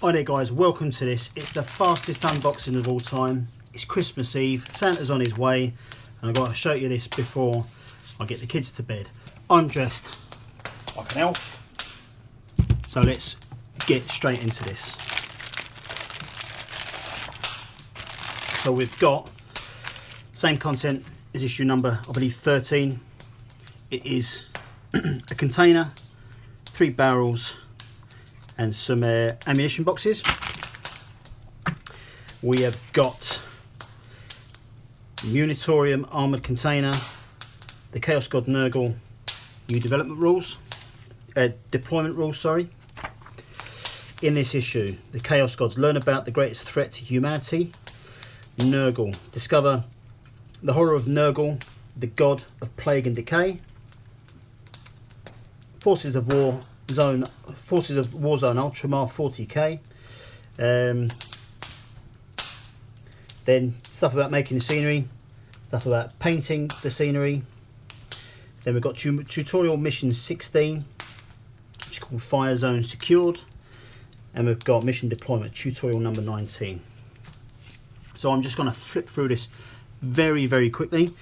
Hi there guys, welcome to this. It's the fastest unboxing of all time. It's Christmas Eve, Santa's on his way, and I've got to show you this before I get the kids to bed. I'm dressed like an elf, so let's get straight into this. So we've got same content as issue number, I believe 13. It is a container, 3 barrels, and some ammunition boxes. We have got Munitorium armoured container, the Chaos God Nurgle new development rules, deployment rules, sorry. In this issue, the Chaos Gods learn about the greatest threat to humanity, Nurgle. Discover the horror of Nurgle, the god of plague and decay. Forces of Warzone Ultramar 40k. Then stuff about making the scenery, stuff about painting the scenery. Then we've got tutorial mission 16, which is called Fire Zone Secured, and we've got mission deployment tutorial number 19. So I'm just going to flip through this very quickly.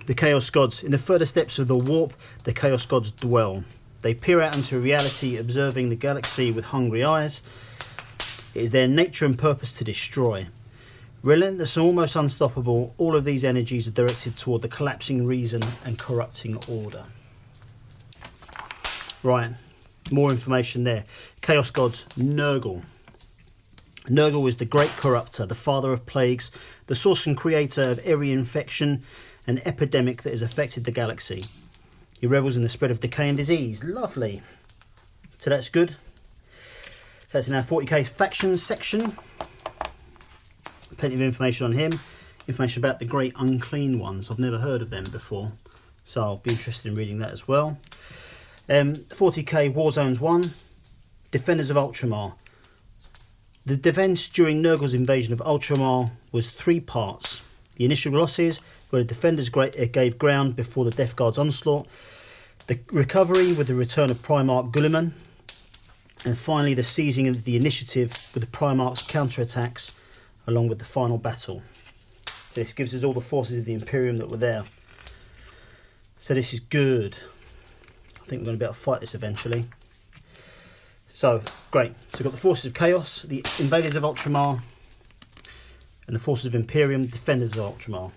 The Chaos Gods. In the further steps of the warp, the Chaos Gods dwell. They peer out into reality, observing the galaxy with hungry eyes. It is their nature and purpose to destroy. Relentless and almost unstoppable, all of these energies are directed toward the collapsing reason and corrupting order. Right, more information there. Chaos Gods Nurgle. Nurgle is the great corruptor, the father of plagues, the source and creator of every infection and epidemic that has affected the galaxy. He revels in the spread of decay and disease. Lovely. So that's good. So that's in our 40k factions section. Plenty of information on him. Information about the great unclean ones. I've never heard of them before, so I'll be interested in reading that as well. 40k War Zones 1. Defenders of Ultramar. The defence during Nurgle's invasion of Ultramar was 3 parts. The initial losses, where the defenders gave ground before the Death Guard's onslaught. The recovery with the return of Primarch Guilliman. And finally the seizing of the initiative with the Primarch's counterattacks, along with the final battle. So this gives us all the forces of the Imperium that were there. So this is good. I think we're going to be able to fight this eventually. So, great. So we've got the forces of Chaos, the invaders of Ultramar, and the forces of Imperium, defenders of Ultramar.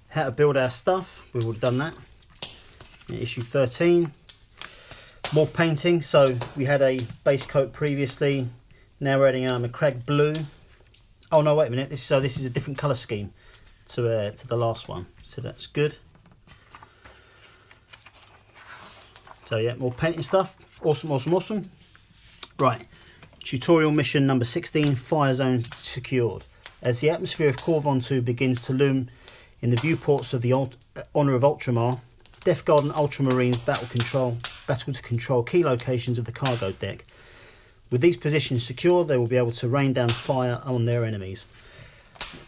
How to build our stuff, we've already done that. In issue 13. More painting. So we had a base coat previously. Now we're adding a crag blue. Oh no, wait a minute. This is a different colour scheme to the last one. So that's good. So yeah, more painting stuff. Awesome. Right. Tutorial mission number 16, Fire Zone Secured. As the atmosphere of Corvon 2 begins to loom in the viewports of the Honour of Ultramar, Death Guard and Ultramarines battle to control key locations of the cargo deck. With these positions secure, they will be able to rain down fire on their enemies.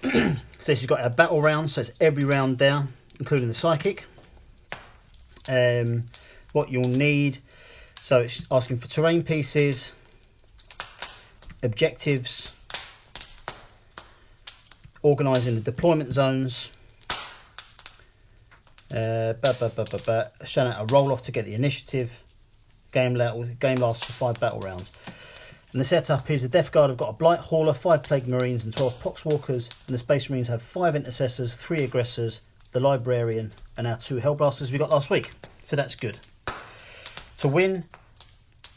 So this has got our battle rounds, so it's every round down, including the psychic. What you'll need, so it's asking for terrain pieces, objectives, organising the deployment zones, showing out a roll off to get the initiative. Game lasts for 5 battle rounds. And the setup is the Death Guard have got a Blight Hauler, 5 Plague Marines and 12 Poxwalkers, and the Space Marines have 5 Intercessors, 3 Aggressors, the Librarian, and our 2 Hellblasters we got last week. So that's good. To win,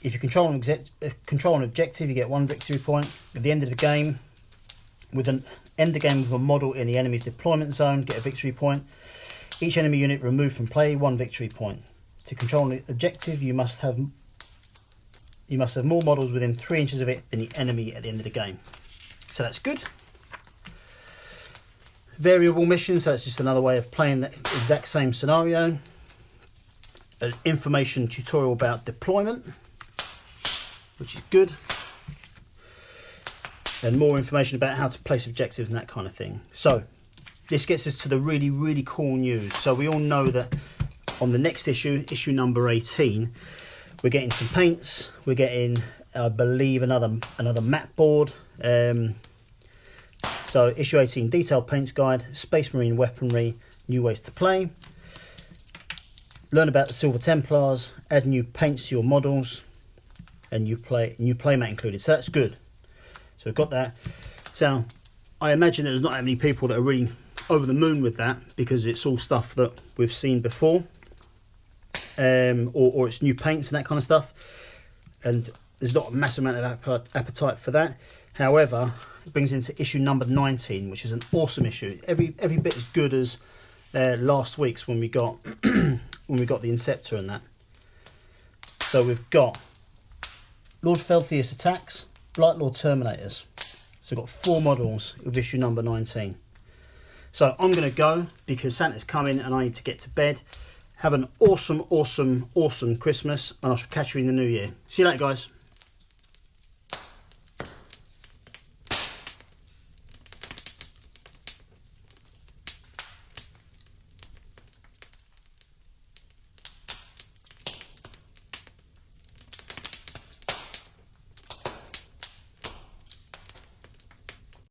if you control an objective, you get 1 victory point. At the end of the game, end the game with a model in the enemy's deployment zone, get a victory point. Each enemy unit removed from play, 1 victory point. To control an objective, you must have more models within 3 inches of it than the enemy at the end of the game. So that's good. Variable missions, so it's just another way of playing the exact same scenario. An information tutorial about deployment, which is good. And more information about how to place objectives and that kind of thing. So this gets us to the really cool news. So we all know that on the next issue, issue number 18, We're getting some paints. We're getting, I believe, another map board. So issue 18, detailed paints guide, Space Marine weaponry, new ways to play. Learn about the Silver Templars, add new paints to your models, and new playmat included. So that's good. So we've got that. So I imagine there's not that many people that are really over the moon with that, because it's all stuff that we've seen before, or it's new paints and that kind of stuff, and there's not a massive amount of appetite for that. However, it brings into issue number 19, which is an awesome issue. Every bit as good as last week's when we got when we got the Inceptor and that. So we've got Lord Felthius attacks, Blight Lord Terminators. So we've got 4 models of issue number 19. So I'm going to go because Santa's coming and I need to get to bed. Have an awesome, awesome, awesome Christmas, and I shall catch you in the new year. See you later, guys.